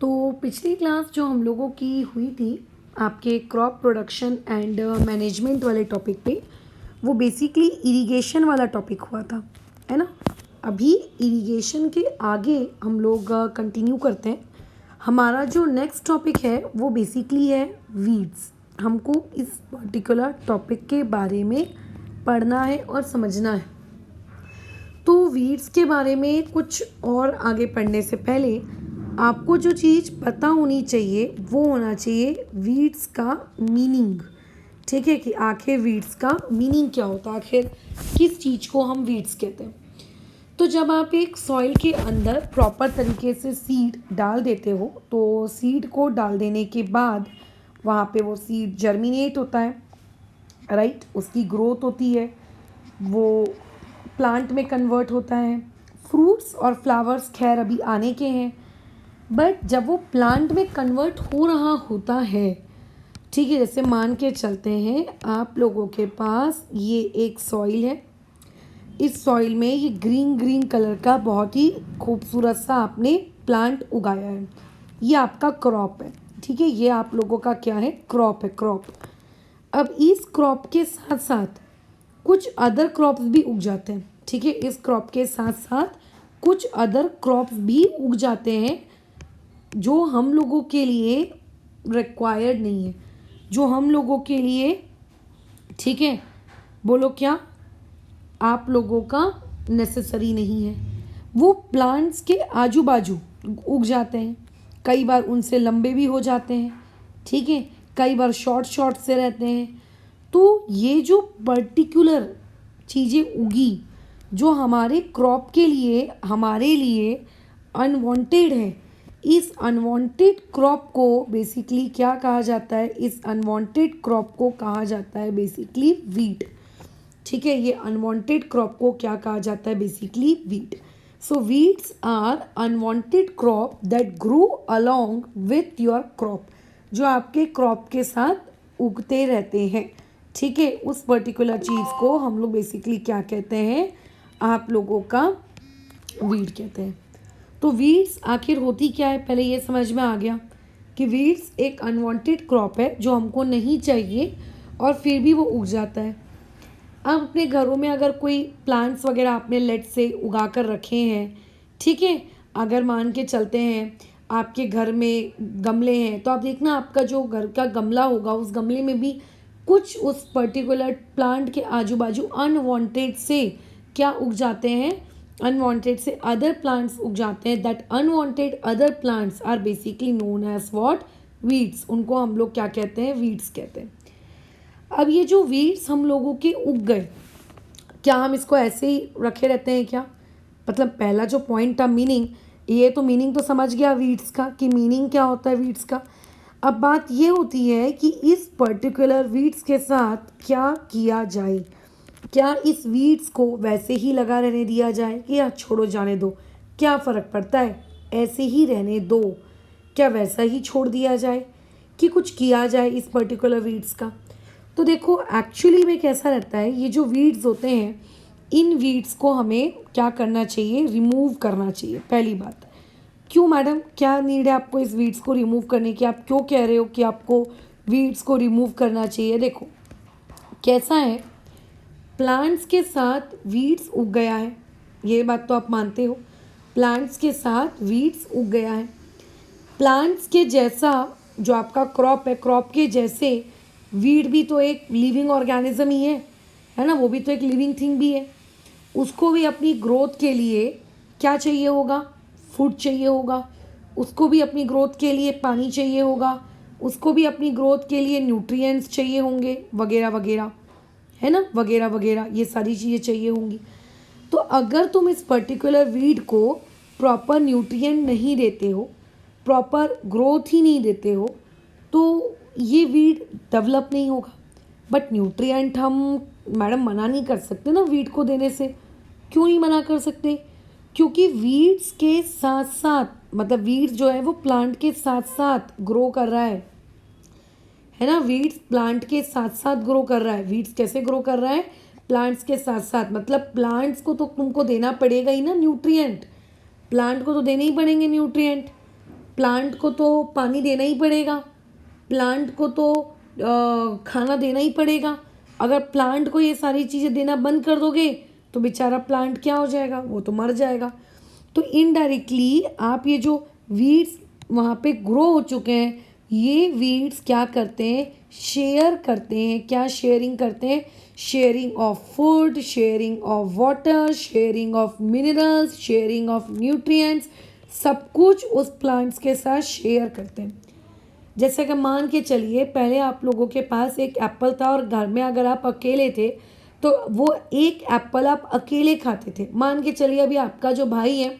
तो पिछली क्लास जो हम लोगों की हुई थी आपके क्रॉप प्रोडक्शन एंड मैनेजमेंट वाले टॉपिक पे, वो बेसिकली इरिगेशन वाला टॉपिक हुआ था, है ना। अभी इरिगेशन के आगे हम लोग कंटिन्यू करते हैं। हमारा जो नेक्स्ट टॉपिक है वो बेसिकली है वीड्स। हमको इस पर्टिकुलर टॉपिक के बारे में पढ़ना है और समझना है। तो वीड्स के बारे में कुछ और आगे पढ़ने से पहले आपको जो चीज़ पता होनी चाहिए वो होना चाहिए वीड्स का मीनिंग। ठीक है, कि आखिर वीड्स का मीनिंग क्या होता है, आखिर किस चीज़ को हम वीड्स कहते हैं। तो जब आप एक सॉइल के अंदर प्रॉपर तरीके से सीड डाल देते हो, तो सीड को डाल देने के बाद वहाँ पे वो सीड जर्मिनेट होता है, राइट। उसकी ग्रोथ होती है, वो प्लांट में कन्वर्ट होता है। फ्रूट्स और फ्लावर्स खैर अभी आने के हैं, बट जब वो प्लांट में कन्वर्ट हो रहा होता है, ठीक है, जैसे मान के चलते हैं आप लोगों के पास ये एक सॉइल है। इस सॉइल में ये ग्रीन ग्रीन कलर का बहुत ही खूबसूरत सा आपने प्लांट उगाया है, ये आपका क्रॉप है। ठीक है, ये आप लोगों का क्या है, क्रॉप है, क्रॉप। अब इस क्रॉप के साथ साथ कुछ अदर क्रॉप्स भी उग जाते हैं। ठीक है, इस क्रॉप के साथ साथ कुछ अदर क्रॉप्स भी उग जाते हैं जो हम लोगों के लिए रिक्वायर्ड नहीं है, जो हम लोगों के लिए, ठीक है, बोलो क्या, आप लोगों का नेसेसरी नहीं है। वो प्लांट्स के आजू बाजू उग जाते हैं, कई बार उनसे लंबे भी हो जाते हैं, ठीक है, कई बार शॉर्ट शॉर्ट से रहते हैं। तो ये जो पर्टिकुलर चीज़ें उगी जो हमारे क्रॉप के लिए, हमारे लिए अनवांटेड है, इस अनवांटेड क्रॉप को बेसिकली क्या कहा जाता है, इस अनवांटेड क्रॉप को कहा जाता है बेसिकली वीड। ठीक है, ये अनवांटेड क्रॉप को क्या कहा जाता है, basically weed. So weeds are unwanted crop that grow along with your crop, जो आपके क्रॉप के साथ उगते रहते हैं। ठीक है, उस पर्टिकुलर चीज़ को हम लोग बेसिकली क्या कहते हैं, आप लोगों का वीड कहते हैं। तो वीड्स आखिर होती क्या है, पहले ये समझ में आ गया कि वीड्स एक अनवांटेड क्रॉप है जो हमको नहीं चाहिए और फिर भी वो उग जाता है। अब अपने घरों में अगर कोई प्लांट्स वगैरह आपने लेट से उगा कर रखे हैं, ठीक है, अगर मान के चलते हैं आपके घर में गमले हैं, तो आप देखना आपका जो घर का गमला होगा उस गमले में भी कुछ उस पर्टिकुलर प्लांट के आजू बाजू अनवांटेड से क्या उग जाते हैं, अनवांटेड से अदर प्लांट्स उग जाते हैं। That unwanted other plants are basically known as what, weeds. उनको हम लोग क्या कहते हैं, वीड्स कहते हैं। अब ये जो वीड्स हम लोगों के उग गए, क्या हम इसको ऐसे ही रखे रहते हैं क्या, मतलब पहला जो पॉइंट था मीनिंग, ये तो मीनिंग तो समझ गया वीड्स का कि मीनिंग क्या होता है वीड्स का। अब बात ये होती है कि इस पर्टिकुलर वीड्स के साथ क्या किया जाए, क्या इस वीड्स को वैसे ही लगा रहने दिया जाए कि या छोड़ो जाने दो, क्या फ़र्क पड़ता है, ऐसे ही रहने दो, क्या वैसा ही छोड़ दिया जाए कि कुछ किया जाए इस पर्टिकुलर वीड्स का। तो देखो एक्चुअली में कैसा रहता है, ये जो वीड्स होते हैं इन वीड्स को हमें क्या करना चाहिए, रिमूव करना चाहिए। पहली बात, क्यों मैडम, क्या नीड है आपको इस वीड्स को रिमूव करने की, आप क्यों कह रहे हो कि आपको वीड्स को रिमूव करना चाहिए। देखो कैसा है, प्लांट्स के साथ वीड्स उग गया है, ये बात तो आप मानते हो, प्लांट्स के साथ वीड्स उग गया है। प्लांट्स के जैसा जो आपका क्रॉप है, क्रॉप के जैसे वीड भी तो एक लिविंग ऑर्गेनिज्म ही है ना, वो भी तो एक लिविंग थिंग भी है। उसको भी अपनी ग्रोथ के लिए क्या चाहिए होगा, फूड चाहिए होगा, उसको भी अपनी ग्रोथ के लिए पानी चाहिए होगा, उसको भी अपनी ग्रोथ के लिए न्यूट्रिएंट्स चाहिए होंगे, वगैरह वगैरह, है ना, वगैरह वगैरह, ये सारी चीज़ें चाहिए होंगी। तो अगर तुम इस पर्टिकुलर वीड को प्रॉपर न्यूट्रिएंट नहीं देते हो, प्रॉपर ग्रोथ ही नहीं देते हो, तो ये वीड डेवलप नहीं होगा। बट न्यूट्रिएंट हम मैडम मना नहीं कर सकते ना वीड को देने से। क्यों नहीं मना कर सकते, क्योंकि वीड्स के साथ साथ, मतलब वीड्स जो है वो प्लांट के साथ साथ ग्रो कर रहा है ना, वीड्स प्लांट के साथ साथ ग्रो कर रहा है। वीड्स कैसे ग्रो कर रहा है, प्लांट्स के साथ साथ, मतलब प्लांट्स को तो तुमको देना पड़ेगा ही ना न्यूट्रिएंट, प्लांट को तो देने ही पड़ेंगे न्यूट्रिएंट। प्लांट को तो पानी देना ही पड़ेगा, प्लांट को तो खाना देना ही पड़ेगा। अगर प्लांट को ये सारी चीज़ें देना बंद कर दोगे तो बेचारा प्लांट क्या हो जाएगा, वो तो मर जाएगा। तो इनडायरेक्टली आप ये जो वीड्स वहाँ पे ग्रो हो चुके हैं, ये वीड्स क्या करते हैं, शेयर करते हैं। क्या शेयरिंग करते हैं? Sharing of food, sharing of water, sharing of minerals, sharing of nutrients, सब कुछ उस प्लांट्स के साथ शेयर करते हैं। जैसे कि मान के चलिए पहले आप लोगों के पास एक एप्पल था और घर में अगर आप अकेले थे तो वो एक एप्पल आप अकेले खाते थे। मान के चलिए अभी आपका जो भाई है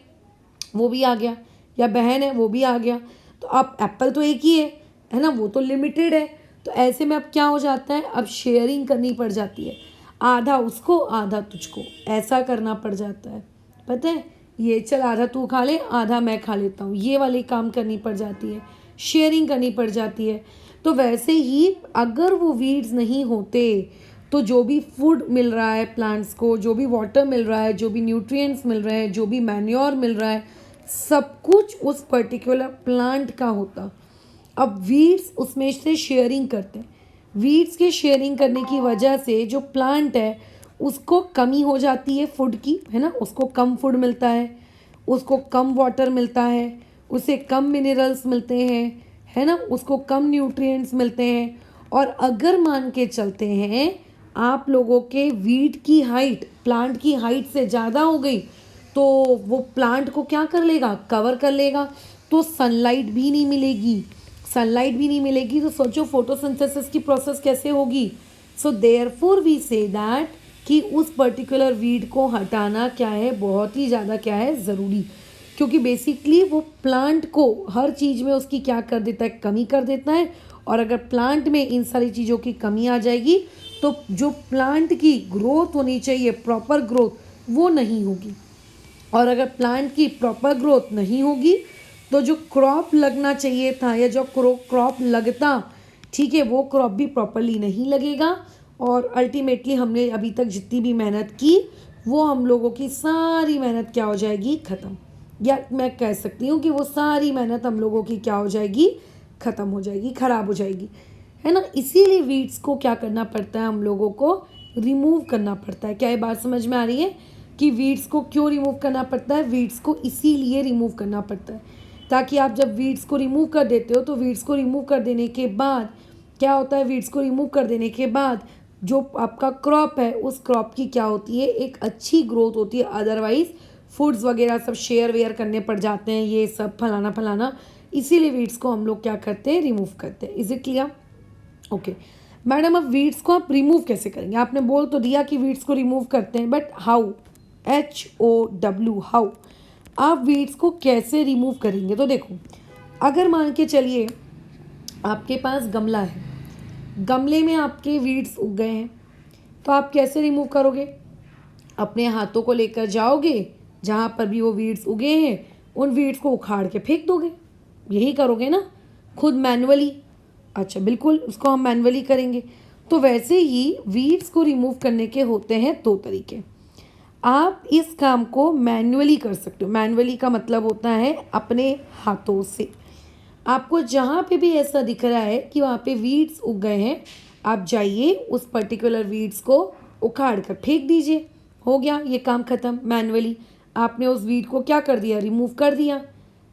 वो भी आ गया या बहन है वो भी आ गया, तो अब एप्पल तो एक ही है ना, वो तो लिमिटेड है। तो ऐसे में अब क्या हो जाता है, अब शेयरिंग करनी पड़ जाती है, आधा उसको आधा तुझको, ऐसा करना पड़ जाता है। पता है, ये चल आधा तू खा ले आधा मैं खा लेता हूँ, ये वाली काम करनी पड़ जाती है, शेयरिंग करनी पड़ जाती है। तो वैसे ही अगर वो वीड्स नहीं होते तो जो भी फूड मिल रहा है प्लांट्स को, जो भी वाटर मिल रहा है, जो भी न्यूट्रिएंट्स मिल रहे हैं, जो भी मैन्योर मिल रहा है, सब कुछ उस पर्टिकुलर प्लांट का होता। अब वीड्स उसमें से शेयरिंग करते हैं। वीड्स के शेयरिंग करने की वजह से जो प्लांट है उसको कमी हो जाती है फूड की, है ना, उसको कम फूड मिलता है, उसको कम वाटर मिलता है, उसे कम मिनरल्स मिलते हैं, है ना, उसको कम न्यूट्रिएंट्स मिलते हैं। और अगर मान के चलते हैं आप लोगों के वीड की हाइट प्लांट की हाइट से ज़्यादा हो गई तो वो प्लांट को क्या कर लेगा, कवर कर लेगा, तो सनलाइट भी नहीं मिलेगी। सनलाइट भी नहीं मिलेगी तो सोचो फोटोसिंथेसिस की प्रोसेस कैसे होगी। So therefore we say that कि उस पर्टिकुलर वीड को हटाना क्या है, बहुत ही ज़्यादा क्या है, ज़रूरी। क्योंकि बेसिकली वो प्लांट को हर चीज़ में उसकी क्या कर देता है, कमी कर देता है। और अगर प्लांट में इन सारी चीज़ों की कमी आ जाएगी तो जो प्लांट की ग्रोथ होनी चाहिए, प्रॉपर ग्रोथ, वो नहीं होगी। और अगर प्लांट की प्रॉपर ग्रोथ नहीं होगी तो जो क्रॉप लगना चाहिए था या जो क्रॉप लगता, ठीक है, वो क्रॉप भी प्रॉपरली नहीं लगेगा। और अल्टीमेटली हमने अभी तक जितनी भी मेहनत की वो हम लोगों की सारी मेहनत क्या हो जाएगी, ख़त्म। या मैं कह सकती हूँ कि वो सारी मेहनत हम लोगों की क्या हो जाएगी, ख़त्म हो जाएगी, ख़राब हो जाएगी, है ना। इसीलिए वीड्स को क्या करना पड़ता है, हम लोगों को रिमूव करना पड़ता है। क्या ये बात समझ में आ रही है कि वीड्स को क्यों रिमूव करना पड़ता है? वीड्स को इसीलिए रिमूव करना पड़ता है ताकि आप जब वीड्स को रिमूव कर देते हो तो वीड्स को रिमूव कर देने के बाद क्या होता है, वीड्स को रिमूव कर देने के बाद जो आपका क्रॉप है उस क्रॉप की क्या होती है, एक अच्छी ग्रोथ होती है। अदरवाइज़ फूड्स वगैरह सब शेयर वेयर करने पड़ जाते हैं, ये सब फलाना फलाना, इसीलिए वीड्स को हम लोग क्या करते हैं, रिमूव करते हैं। Is it clear? Okay madam, अब वीड्स को आप रिमूव कैसे करेंगे? आपने बोल तो दिया कि वीड्स को रिमूव करते हैं, बट हाउ, HOW, हाउ आप वीड्स को कैसे रिमूव करेंगे? तो देखो, अगर मान के चलिए आपके पास गमला है, गमले में आपके वीड्स उग गए हैं, तो आप कैसे रिमूव करोगे? अपने हाथों को लेकर जाओगे, जहाँ पर भी वो वीड्स उगे हैं उन वीड्स को उखाड़ के फेंक दोगे, यही करोगे ना, खुद मैनुअली। अच्छा बिल्कुल, उसको हम मैनुअली करेंगे। तो वैसे ही वीड्स को रिमूव करने के होते हैं दो तरीके। आप इस काम को मैनुअली कर सकते हो। मैनुअली का मतलब होता है अपने हाथों से। आपको जहाँ पे भी ऐसा दिख रहा है कि वहाँ पे वीड्स उग गए हैं, आप जाइए उस पर्टिकुलर वीड्स को उखाड़ कर फेंक दीजिए। हो गया ये काम ख़त्म। मैनुअली आपने उस वीड को क्या कर दिया, रिमूव कर दिया,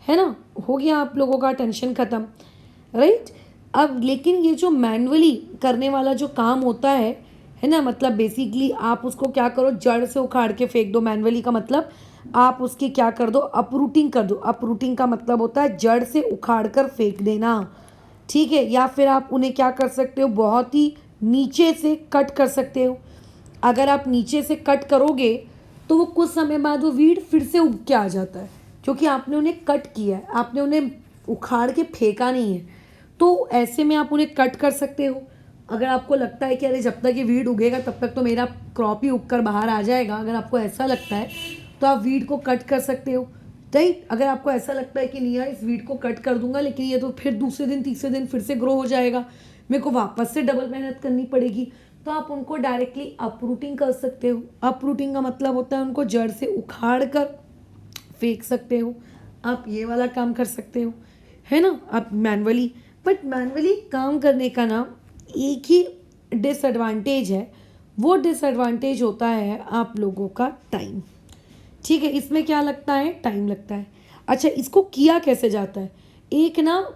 है ना, हो गया आप लोगों का टेंशन ख़त्म, राइट। अब लेकिन ये जो मैनुअली करने वाला जो काम होता है ना, मतलब बेसिकली आप उसको क्या करो, जड़ से उखाड़ के फेंक दो। मैनुअली का मतलब आप उसकी क्या कर दो, अपरूटिंग कर दो। अपरूटिंग का मतलब होता है जड़ से उखाड़ कर फेंक देना, ठीक है। या फिर आप उन्हें क्या कर सकते हो, बहुत ही नीचे से कट कर सकते हो। अगर आप नीचे से कट करोगे तो वो कुछ समय बाद वो वीड फिर से उग के आ जाता है, क्योंकि आपने उन्हें कट किया है, आपने उन्हें उखाड़ के फेंका नहीं है। तो ऐसे में आप उन्हें कट कर सकते हो। अगर आपको लगता है कि अरे जब तक ये वीड उगेगा तब तक तो मेरा क्रॉप ही उग कर बाहर आ जाएगा, अगर आपको ऐसा लगता है तो आप वीड को कट कर सकते हो, राइट। अगर आपको ऐसा लगता है कि नहीं यार इस वीड को कट कर दूंगा लेकिन ये तो फिर दूसरे दिन तीसरे दिन फिर से ग्रो हो जाएगा, मेरे को वापस से डबल मेहनत करनी पड़ेगी, तो आप उनको डायरेक्टली अपरूटिंग कर सकते हो। अपरूटिंग का मतलब होता है उनको जड़ से उखाड़ कर फेंक सकते हो। आप ये वाला काम कर सकते हो, है ना, आप मैनुअली, बट मैनुअली काम करने का ना एक ही डिसएडवांटेज है, वो डिसएडवांटेज होता है आप लोगों का टाइम। ठीक है, इसमें क्या लगता है, टाइम लगता है। अच्छा, इसको किया कैसे जाता है, एक ना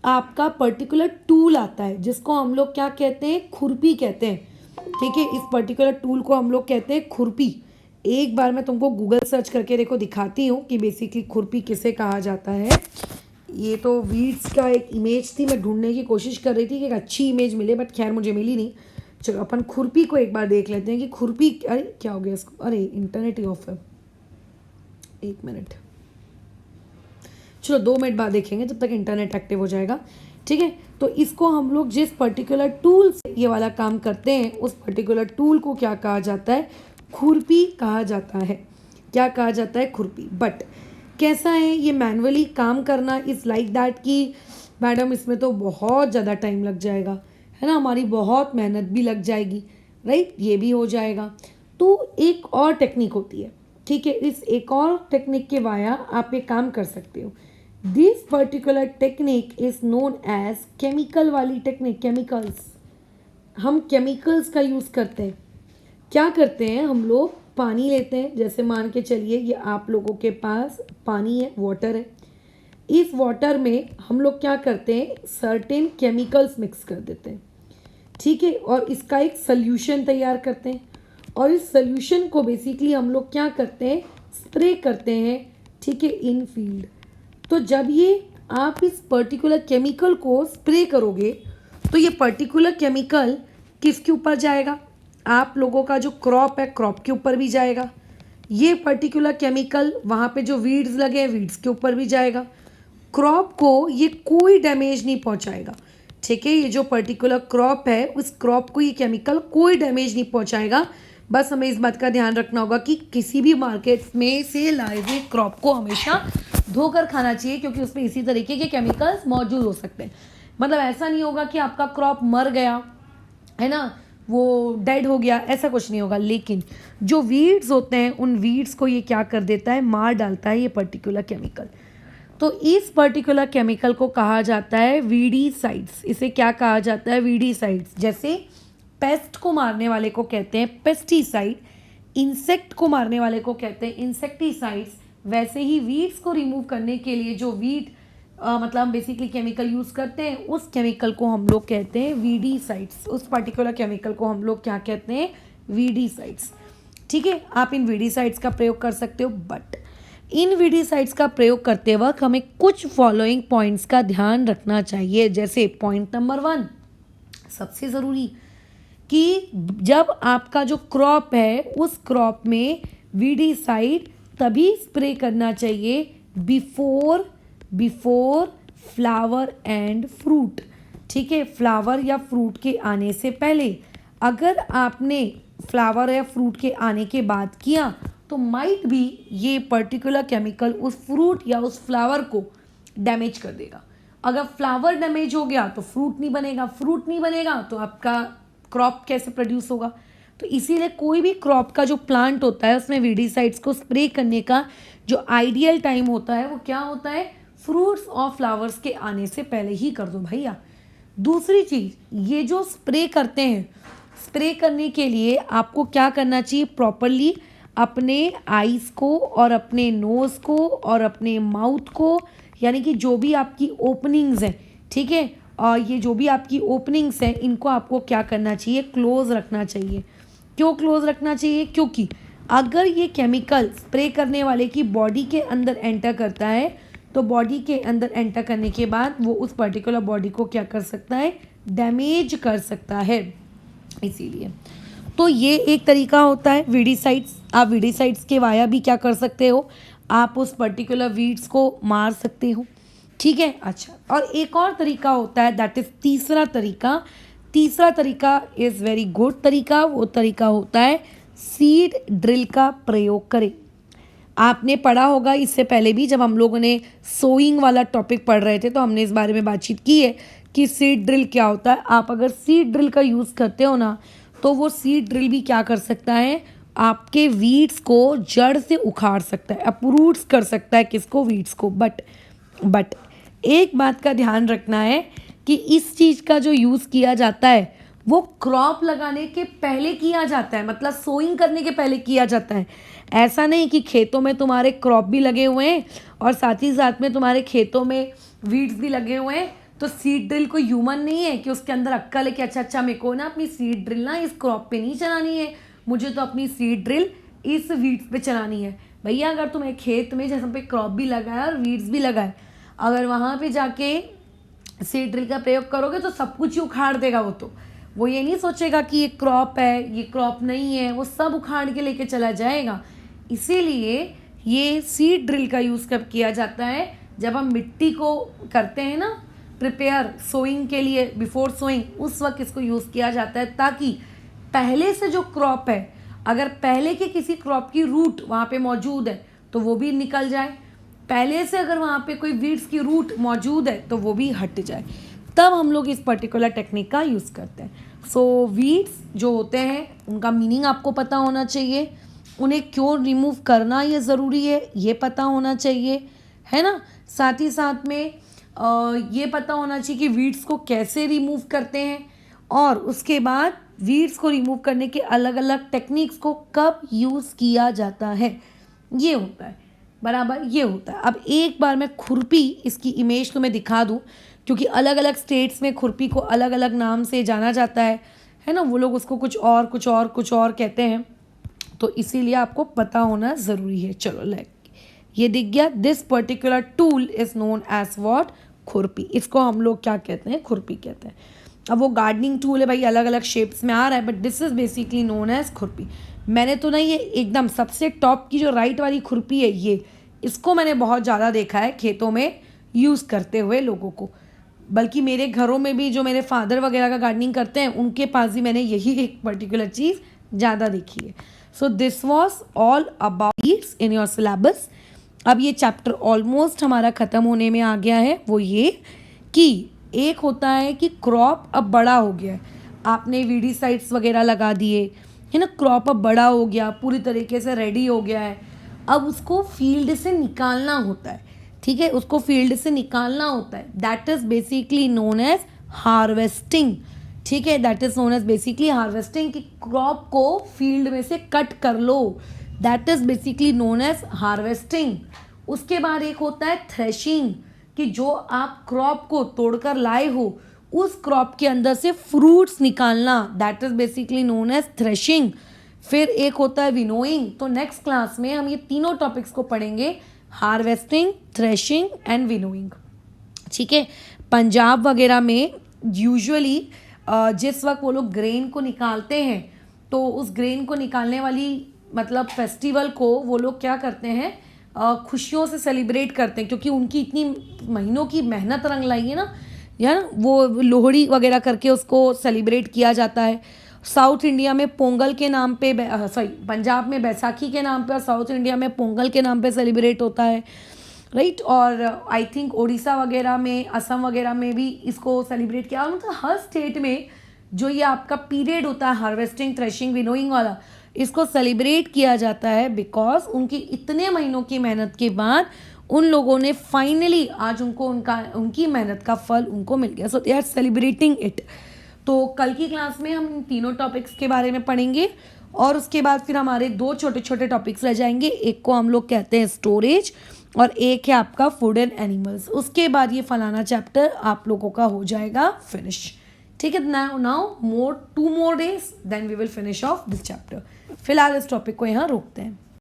आपका पर्टिकुलर टूल आता है जिसको हम लोग क्या कहते हैं, खुरपी कहते हैं। ठीक है, इस पर्टिकुलर टूल को हम लोग कहते हैं खुरपी। एक बार मैं तुमको गूगल सर्च करके देखो दिखाती हूँ कि बेसिकली खुरपी किसे कहा जाता है। ये तो वीड्स का एक इमेज थी, मैं ढूंढने की कोशिश कर रही थी कि एक अच्छी इमेज मिले, बट खैर मुझे मिली नहीं। चलो अपन खुरपी को एक बार देख लेते हैं कि खुरपी, अरे क्या हो गया इसको, अरे इंटरनेट ही ऑफ है, 1 मिनट, चलो 2 मिनट बाद देखेंगे जब तक इंटरनेट एक्टिव हो जाएगा। ठीक है, तो इसको हम लोग जिस पर्टिकुलर टूल से ये वाला काम करते हैं उस पर्टिकुलर टूल को क्या कहा जाता है, खुरपी कहा जाता है। क्या कहा जाता है, खुरपी। बट कैसा है, ये मैनुअली काम करना इज़ लाइक दैट कि मैडम इसमें तो बहुत ज़्यादा टाइम लग जाएगा, है ना, हमारी बहुत मेहनत भी लग जाएगी, राइट, ये भी हो जाएगा। तो एक और टेक्निक होती है। ठीक है, इस एक और टेक्निक के वाया आप एक काम कर सकते हो। This particular technique is known as chemical वाली टेक्निक, केमिकल्स। हम केमिकल्स का यूज़ करते हैं। क्या करते हैं, हम लोग पानी लेते हैं, जैसे मान के चलिए ये आप लोगों के पास पानी है, वाटर है। इस वाटर में हम लोग क्या करते हैं, सर्टेन केमिकल्स मिक्स कर देते हैं। ठीक है, और इसका एक सल्यूशन तैयार करते हैं, और इस सल्यूशन को बेसिकली हम लोग क्या करते हैं, स्प्रे करते हैं। ठीक है, इन फील्ड। तो जब ये आप इस पर्टिकुलर केमिकल को स्प्रे करोगे तो ये पर्टिकुलर केमिकल किसके ऊपर जाएगा, आप लोगों का जो क्रॉप है, क्रॉप के ऊपर भी जाएगा। ये पर्टिकुलर केमिकल वहाँ पे जो वीड्स लगे हैं, वीड्स के ऊपर भी जाएगा। क्रॉप को ये कोई डैमेज नहीं पहुँचाएगा। ठीक है, ये जो पर्टिकुलर क्रॉप है उस क्रॉप को ये केमिकल कोई डैमेज नहीं पहुँचाएगा। बस हमें इस बात का ध्यान रखना होगा कि किसी भी मार्केट में से लाए हुए क्रॉप को हमेशा धोकर खाना चाहिए, क्योंकि उसमें इसी तरीके के केमिकल्स मौजूद हो सकते हैं। मतलब ऐसा नहीं होगा कि आपका क्रॉप मर गया, है ना, वो डेड हो गया, ऐसा कुछ नहीं होगा। लेकिन जो वीड्स होते हैं उन वीड्स को ये क्या कर देता है, मार डालता है ये पर्टिकुलर केमिकल। तो इस पर्टिकुलर केमिकल को कहा जाता है वीडीसाइड्स। इसे क्या कहा जाता है, वीडीसाइड्स। जैसे पेस्ट को मारने वाले को कहते हैं पेस्टिसाइड, इंसेक्ट को मारने वाले को कहते हैं इंसेक्टिसाइड्स, वैसे ही वीड्स को रिमूव करने के लिए जो वीड मतलब हम बेसिकली केमिकल यूज़ करते हैं उस केमिकल को हम लोग कहते हैं वीडीसाइड्स। उस पर्टिकुलर केमिकल को हम लोग क्या कहते हैं, वीडीसाइड्स। ठीक है, आप इन वीडीसाइड्स का प्रयोग कर सकते हो, बट इन वीडीसाइड्स का प्रयोग करते वक्त हमें कुछ फॉलोइंग पॉइंट्स का ध्यान रखना चाहिए। जैसे पॉइंट नंबर 1, सबसे ज़रूरी, कि जब आपका जो क्रॉप है उस क्रॉप में वीडीसाइड तभी स्प्रे करना चाहिए बिफोर फ्लावर एंड फ्रूट। ठीक है, फ्लावर या फ्रूट के आने से पहले। अगर आपने फ्लावर या फ्रूट के आने के बाद किया तो माइट भी ये पर्टिकुलर केमिकल उस फ्रूट या उस फ्लावर को डैमेज कर देगा। अगर फ्लावर डैमेज हो गया तो फ्रूट नहीं बनेगा, फ्रूट नहीं बनेगा तो आपका क्रॉप कैसे प्रोड्यूस होगा। तो इसीलिए कोई भी क्रॉप का जो प्लांट होता है उसमें वीडीसाइड्स को स्प्रे करने का जो आइडियल टाइम होता है वो क्या होता है, फ्रूट्स और फ्लावर्स के आने से पहले ही कर दो भैया। दूसरी चीज़, ये जो स्प्रे करते हैं, स्प्रे करने के लिए आपको क्या करना चाहिए, प्रॉपरली अपने आईज़ को और अपने नोज़ को और अपने माउथ को, यानी कि जो भी आपकी ओपनिंग्स हैं, ठीक है, और ये जो भी आपकी ओपनिंग्स हैं इनको आपको क्या करना चाहिए, क्लोज रखना चाहिए। क्यों क्लोज रखना चाहिए, क्योंकि अगर ये केमिकल स्प्रे करने वाले की बॉडी के अंदर एंटर करता है तो बॉडी के अंदर एंटर करने के बाद वो उस पर्टिकुलर बॉडी को क्या कर सकता है, डैमेज कर सकता है। इसीलिए तो ये एक तरीका होता है वीडीसाइड्स। आप वीडीसाइड्स के वाया भी क्या कर सकते हो, आप उस पर्टिकुलर वीड्स को मार सकते हो। ठीक है, अच्छा, और एक और तरीका होता है, दैट इज़ तीसरा तरीका। तीसरा तरीका इज़ वेरी गुड तरीका। वो तरीका होता है सीड ड्रिल का प्रयोग करें। आपने पढ़ा होगा इससे पहले भी, जब हम लोगों ने सोइंग वाला टॉपिक पढ़ रहे थे तो हमने इस बारे में बातचीत की है कि सीड ड्रिल क्या होता है। आप अगर सीड ड्रिल का यूज़ करते हो ना तो वो सीड ड्रिल भी क्या कर सकता है, आपके वीड्स को जड़ से उखाड़ सकता है, अपरूट्स कर सकता है, किसको, वीड्स को। बट एक बात का ध्यान रखना है कि इस चीज़ का जो यूज़ किया जाता है वो क्रॉप लगाने के पहले किया जाता है, मतलब सोइंग करने के पहले किया जाता है। ऐसा नहीं कि खेतों में तुम्हारे क्रॉप भी लगे हुए हैं और साथ ही साथ में तुम्हारे खेतों में वीड्स भी लगे हुए हैं, तो सीड ड्रिल कोई ह्यूमन नहीं है कि उसके अंदर अक्कल है कि अच्छा मेरे को ना अपनी सीड ड्रिल ना इस क्रॉप पे नहीं चलानी है, मुझे तो अपनी सीड ड्रिल इस वीड्स पे चलानी है। भैया अगर तुम्हें खेत में जैसे पे क्रॉप भी लगा है और वीड्स भी लगा है, अगर वहाँ पे जाके सीड ड्रिल का प्रयोग करोगे तो सब कुछ ही उखाड़ देगा। वो ये नहीं सोचेगा कि ये क्रॉप है ये क्रॉप नहीं है, वो सब उखाड़ के लेके चला जाएगा। इसीलिए ये सीड ड्रिल का यूज़ कब किया जाता है, जब हम मिट्टी को करते हैं ना प्रिपेयर सोइंग के लिए, बिफोर सोइंग, उस वक्त इसको यूज़ किया जाता है ताकि पहले से जो क्रॉप है, अगर पहले के किसी क्रॉप की रूट वहाँ पे मौजूद है तो वो भी निकल जाए, पहले से अगर वहाँ पे कोई वीड्स की रूट मौजूद है तो वो भी हट जाए, तब हम लोग इस पर्टिकुलर टेक्निक का यूज़ करते हैं। सो वीड्स जो होते हैं उनका मीनिंग आपको पता होना चाहिए, उन्हें क्यों रिमूव करना ये ज़रूरी है ये पता होना चाहिए, है ना। साथ ही साथ में ये पता होना चाहिए कि वीड्स को कैसे रिमूव करते हैं और उसके बाद वीड्स को रिमूव करने के अलग अलग टेक्निक्स को कब यूज़ किया जाता है, ये होता है, बराबर ये होता है। अब एक बार मैं खुरपी इसकी इमेज तुम्हें दिखा दूँ, क्योंकि अलग अलग स्टेट्स में खुरपी को अलग अलग नाम से जाना जाता है ना। वो लोग उसको कुछ और कहते हैं, तो इसीलिए आपको पता होना ज़रूरी है। चलो लाइक ये दिख गया, this particular tool is known as what, खुरपी। इसको हम लोग क्या कहते हैं, खुरपी कहते हैं। अब वो गार्डनिंग टूल है भाई, अलग अलग शेप्स में आ रहा है, but this is basically known as खुरपी। मैंने तो ना ये एकदम सबसे टॉप की जो राइट वाली खुरपी है ये, इसको मैंने बहुत ज़्यादा देखा है खेतों में यूज़ करते हुए लोगों को, बल्कि मेरे घरों में भी जो मेरे फादर वगैरह का गार्डनिंग करते हैं उनके पास भी मैंने यही एक पर्टिकुलर चीज़ ज़्यादा देखी है। So this was all about weeds in your syllabus. अब ये चैप्टर ऑलमोस्ट हमारा ख़त्म होने में आ गया है। वो ये कि एक होता है कि क्रॉप अब बड़ा हो गया है, आपने वीडीसाइड्स वगैरह लगा दिए है ना, क्रॉप अब बड़ा हो गया, पूरी तरीके से रेडी हो गया है, अब उसको फील्ड से निकालना होता है, ठीक है, उसको फील्ड से निकालना होता है। That is basically known as harvesting, ठीक है, that is known as basically harvesting, कि क्रॉप को फील्ड में से कट कर लो, that is basically known as harvesting. उसके बाद एक होता है थ्रेशिंग, कि जो आप क्रॉप को तोड़कर लाए हो उस क्रॉप के अंदर से फ्रूट्स निकालना, that is basically known as threshing. फिर एक होता है विनोइंग। तो नेक्स्ट क्लास में हम ये तीनों टॉपिक्स को पढ़ेंगे, हार्वेस्टिंग, थ्रेशिंग एंड विनोइंग, ठीक है। पंजाब वगैरह में यूजुअली जिस वक्त वो लोग ग्रेन को निकालते हैं तो उस ग्रेन को निकालने वाली मतलब फेस्टिवल को वो लोग क्या करते हैं, खुशियों से सेलिब्रेट करते हैं, क्योंकि उनकी इतनी महीनों की मेहनत रंग लाई है ना, या ना, वो लोहड़ी वगैरह करके उसको सेलिब्रेट किया जाता है। साउथ इंडिया में पोंगल के नाम पे, पंजाब में बैसाखी के नाम पे और साउथ इंडिया में पोंगल के नाम पे सेलिब्रेट होता है, राइट। और आई थिंक उड़ीसा वगैरह में, असम वगैरह में भी इसको सेलिब्रेट किया। मतलब हर स्टेट में जो ये आपका पीरियड होता है हार्वेस्टिंग, थ्रेशिंग, विनोइंग वाला, इसको सेलिब्रेट किया जाता है बिकॉज उनकी इतने महीनों की मेहनत के बाद उन लोगों ने फाइनली आज उनकी मेहनत का फल उनको मिल गया। सो दे आर सेलिब्रेटिंग इट। तो कल की क्लास में हम इन तीनों टॉपिक्स के बारे में पढ़ेंगे और उसके बाद फिर हमारे दो छोटे छोटे टॉपिक्स रह जाएंगे, एक को हम लोग कहते हैं स्टोरेज और एक है आपका फूड एंड एनिमल्स। उसके बाद ये फलाना चैप्टर आप लोगों का हो जाएगा फिनिश, ठीक है। Now 2 more days then we will finish off this chapter. फिलहाल इस टॉपिक को यहाँ रोकते हैं।